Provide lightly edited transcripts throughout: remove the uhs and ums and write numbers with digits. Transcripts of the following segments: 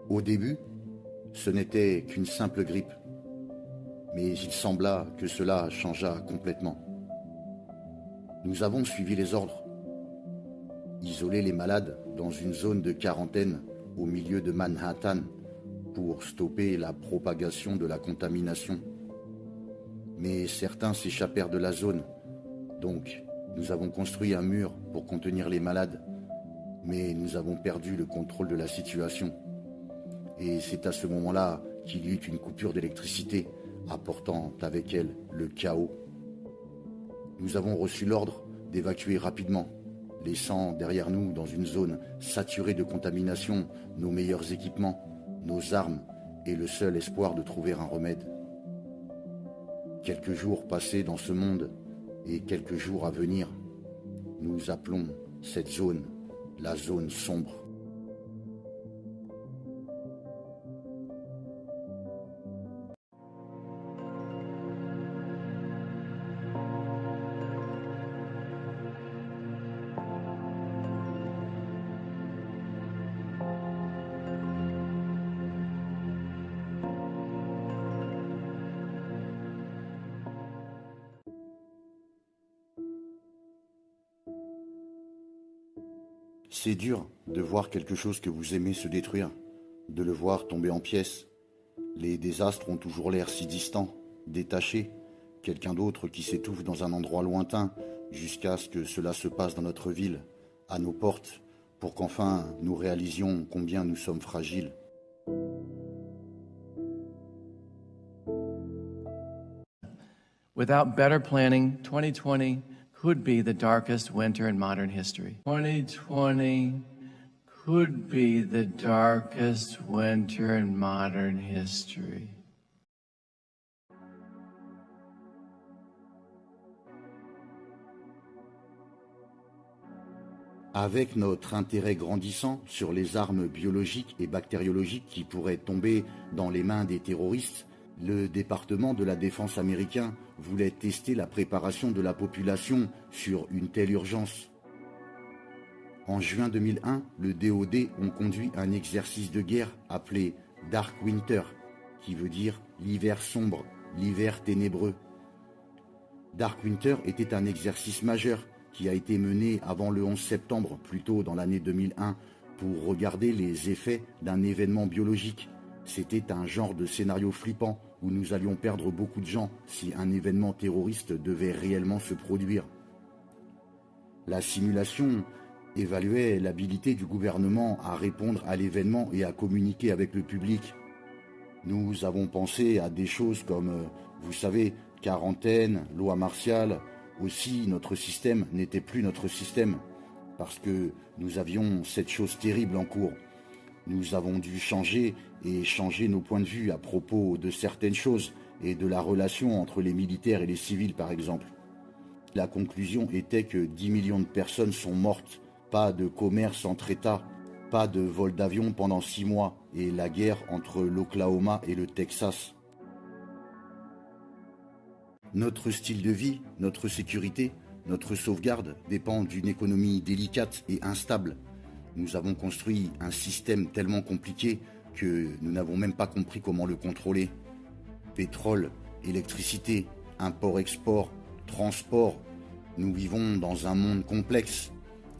Au début, ce n'était qu'une simple grippe, mais il sembla que cela changea complètement. Nous avons suivi les ordres. Isoler les malades dans une zone de quarantaine au milieu de Manhattan pour stopper la propagation de la contamination. Mais certains s'échappèrent de la zone, donc nous avons construit un mur pour contenir les malades, mais nous avons perdu le contrôle de la situation. Et c'est à ce moment-là qu'il y eut une coupure d'électricité, apportant avec elle le chaos. Nous avons reçu l'ordre d'évacuer rapidement, laissant derrière nous, dans une zone saturée de contamination, nos meilleurs équipements, nos armes et le seul espoir de trouver un remède. Quelques jours passés dans ce monde et quelques jours à venir, nous appelons cette zone la zone sombre. C'est dur de voir quelque chose que vous aimez se détruire, de le voir tomber en pièces. Les désastres ont toujours l'air si distants, détachés, quelqu'un d'autre qui s'étouffe dans un endroit lointain, jusqu'à ce que cela se passe dans notre ville, à nos portes, pour qu'enfin nous réalisions combien nous sommes fragiles. Without better planning, 2020 could be the darkest winter in modern history. 2020 could be the darkest winter in modern history. Avec notre intérêt grandissant sur les armes biologiques et bactériologiques qui pourraient tomber dans les mains des terroristes, le département de la défense américain voulait tester la préparation de la population sur une telle urgence. En juin 2001, le DoD ont conduit un exercice de guerre appelé Dark Winter, qui veut dire l'hiver sombre, l'hiver ténébreux. Dark Winter était un exercice majeur qui a été mené avant le 11 septembre, plus tôt dans l'année 2001, pour regarder les effets d'un événement biologique. C'était un genre de scénario flippant où nous allions perdre beaucoup de gens si un événement terroriste devait réellement se produire. La simulation évaluait l'habilité du gouvernement à répondre à l'événement et à communiquer avec le public. Nous avons pensé à des choses comme, vous savez, quarantaine, loi martiale. Aussi, notre système n'était plus notre système, parce que nous avions cette chose terrible en cours. Nous avons dû changer nos points de vue à propos de certaines choses et de la relation entre les militaires et les civils, par exemple. La conclusion était que 10 millions de personnes sont mortes, pas de commerce entre États, pas de vol d'avion pendant 6 mois et la guerre entre l'Oklahoma et le Texas. Notre style de vie, notre sécurité, notre sauvegarde dépendent d'une économie délicate et instable. Nous avons construit un système tellement compliqué que nous n'avons même pas compris comment le contrôler. Pétrole, électricité, import-export, transport, nous vivons dans un monde complexe.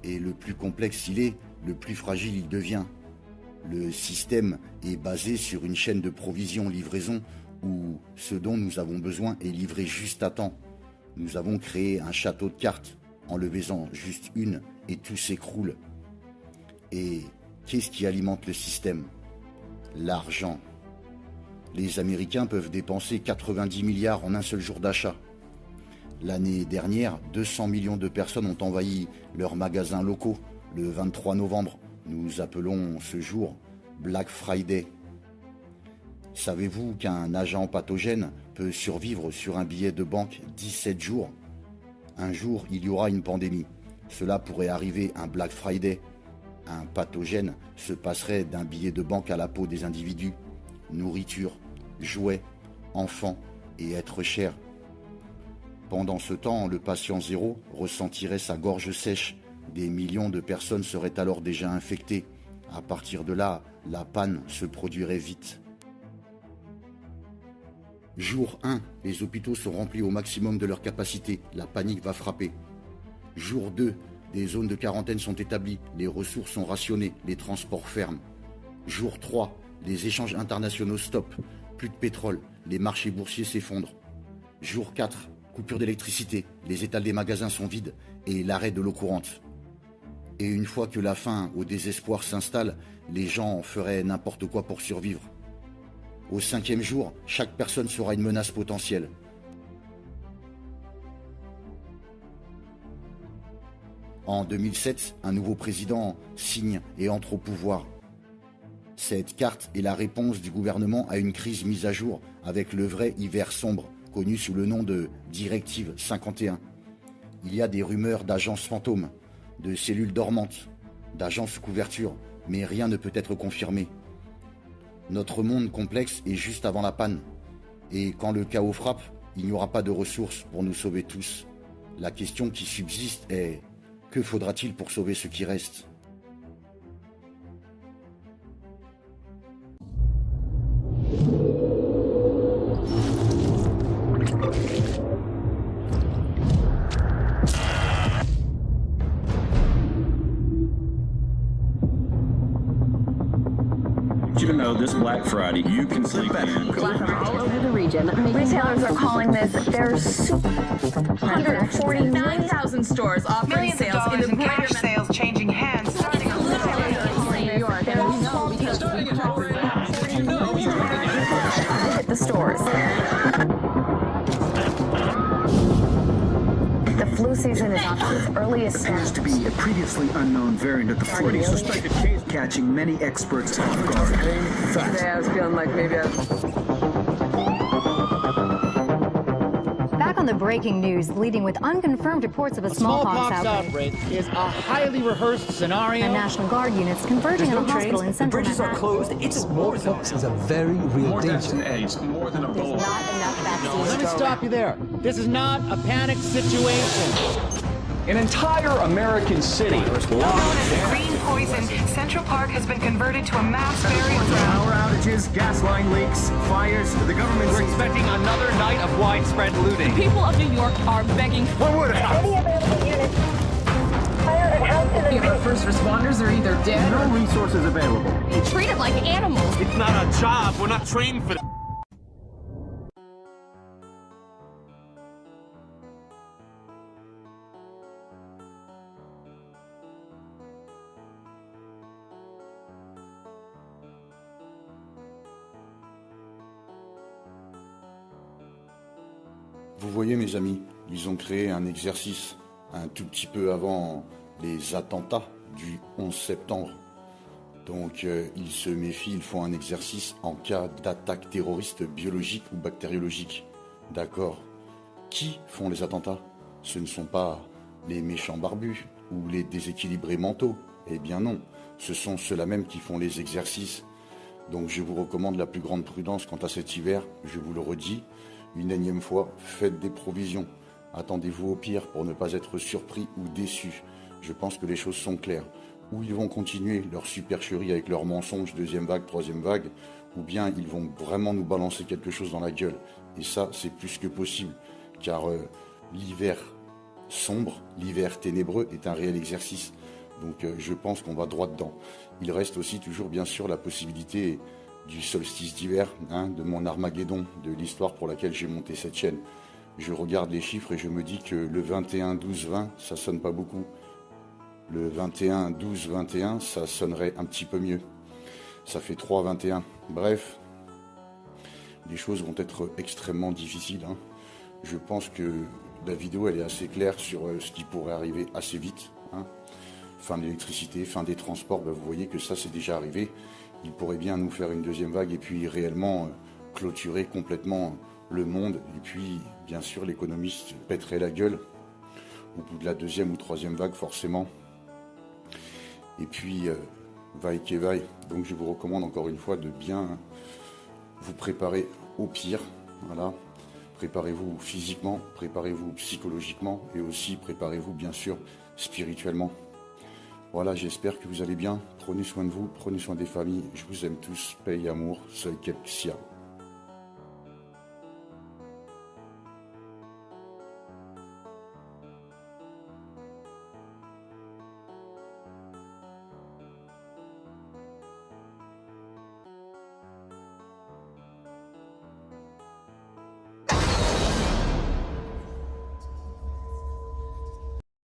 Et le plus complexe il est, le plus fragile il devient. Le système est basé sur une chaîne de provision-livraison où ce dont nous avons besoin est livré juste à temps. Nous avons créé un château de cartes en le faisant juste une et tout s'écroule. Et qu'est-ce qui alimente le système? L'argent. Les Américains peuvent dépenser 90 milliards en un seul jour d'achat. L'année dernière, 200 millions de personnes ont envahi leurs magasins locaux. Le 23 novembre, nous appelons ce jour Black Friday. Savez-vous qu'un agent pathogène peut survivre sur un billet de banque 17 jours? Un jour, il y aura une pandémie. Cela pourrait arriver un Black Friday. Un pathogène se passerait d'un billet de banque à la peau des individus. Nourriture, jouets, enfants et êtres chers. Pendant ce temps, le patient zéro ressentirait sa gorge sèche. Des millions de personnes seraient alors déjà infectées. À partir de là, la panne se produirait vite. Jour 1, les hôpitaux sont remplis au maximum de leur capacité, la panique va frapper. Jour 2, des zones de quarantaine sont établies, les ressources sont rationnées, les transports ferment. Jour 3, les échanges internationaux stoppent, plus de pétrole, les marchés boursiers s'effondrent. Jour 4, coupure d'électricité, les étals des magasins sont vides et l'arrêt de l'eau courante. Et une fois que la faim au désespoir s'installe, les gens feraient n'importe quoi pour survivre. Au 5e jour, chaque personne sera une menace potentielle. En 2007, un nouveau président signe et entre au pouvoir. Cette carte est la réponse du gouvernement à une crise mise à jour avec le vrai hiver sombre, connu sous le nom de Directive 51. Il y a des rumeurs d'agences fantômes, de cellules dormantes, d'agences sous couverture, mais rien ne peut être confirmé. Notre monde complexe est juste avant la panne. Et quand le chaos frappe, il n'y aura pas de ressources pour nous sauver tous. La question qui subsiste est: que faudra-t-il pour sauver ce qui reste ? You know, this Black Friday, you can sleep in. All over the region. Retailers are calling this their super 149,000 stores offering millions of sales in dollars the in cash sales changing hands starting on New York. hit the stores. The flu season is off to its earliest Appears to start. be a previously unknown variant of the flu, suspected case catching many experts off guard. Today I was feeling like maybe Back on the breaking news, leading with unconfirmed reports of a smallpox outbreak. Is a highly rehearsed scenario. And National Guard units converging on a hospital in central Manhattan. closed. It's smallpox is a very real More deaths danger. than AIDS, more than There's Ebola. not enough vaccines. Let me stop you there. This is not a panic situation. An entire American city Known as the green poison, Central Park has been converted to a mass burial ground. Power outages, gas line leaks, fires. The government We're expecting another night of widespread looting. people of New York are begging. What would happen? First responders are either dead No resources available. or treated like animals. It's not our job. We're not trained for that. Vous voyez mes amis, ils ont créé un exercice un tout petit peu avant les attentats du 11 septembre. Donc ils se méfient, ils font un exercice en cas d'attaque terroriste biologique ou bactériologique. D'accord. Qui font les attentats? Ce ne sont pas les méchants barbus ou les déséquilibrés mentaux. Eh bien non, ce sont ceux-là même qui font les exercices. Donc je vous recommande la plus grande prudence quant à cet hiver, je vous le redis. Une énième fois, faites des provisions. Attendez-vous au pire pour ne pas être surpris ou déçus. Je pense que les choses sont claires. Ou ils vont continuer leur supercherie avec leurs mensonges, deuxième vague, troisième vague, ou bien ils vont vraiment nous balancer quelque chose dans la gueule. Et ça, c'est plus que possible, car l'hiver sombre, l'hiver ténébreux est un réel exercice. Donc je pense qu'on va droit dedans. Il reste aussi toujours bien sûr la possibilité du solstice d'hiver, de mon Armageddon, de l'histoire pour laquelle j'ai monté cette chaîne. Je regarde les chiffres et je me dis que le 21-12-20, ça sonne pas beaucoup. Le 21-12-21, ça sonnerait un petit peu mieux. Ça fait 3-21. Bref, les choses vont être extrêmement difficiles. Je pense que la vidéo elle est assez claire sur ce qui pourrait arriver assez vite. Fin de l'électricité, fin des transports, vous voyez que ça c'est déjà arrivé. Il pourrait bien nous faire une deuxième vague et puis réellement clôturer complètement le monde. Et puis, bien sûr, l'économiste pèterait la gueule au bout de la deuxième ou troisième vague, forcément. Et puis, vaille que vaille. Donc, je vous recommande encore une fois de bien vous préparer au pire. Voilà. Préparez-vous physiquement, préparez-vous psychologiquement et aussi préparez-vous, bien sûr, spirituellement. Voilà, j'espère que vous allez bien. Prenez soin de vous, prenez soin des familles. Je vous aime tous. Paix et amour. Seul Kepsia.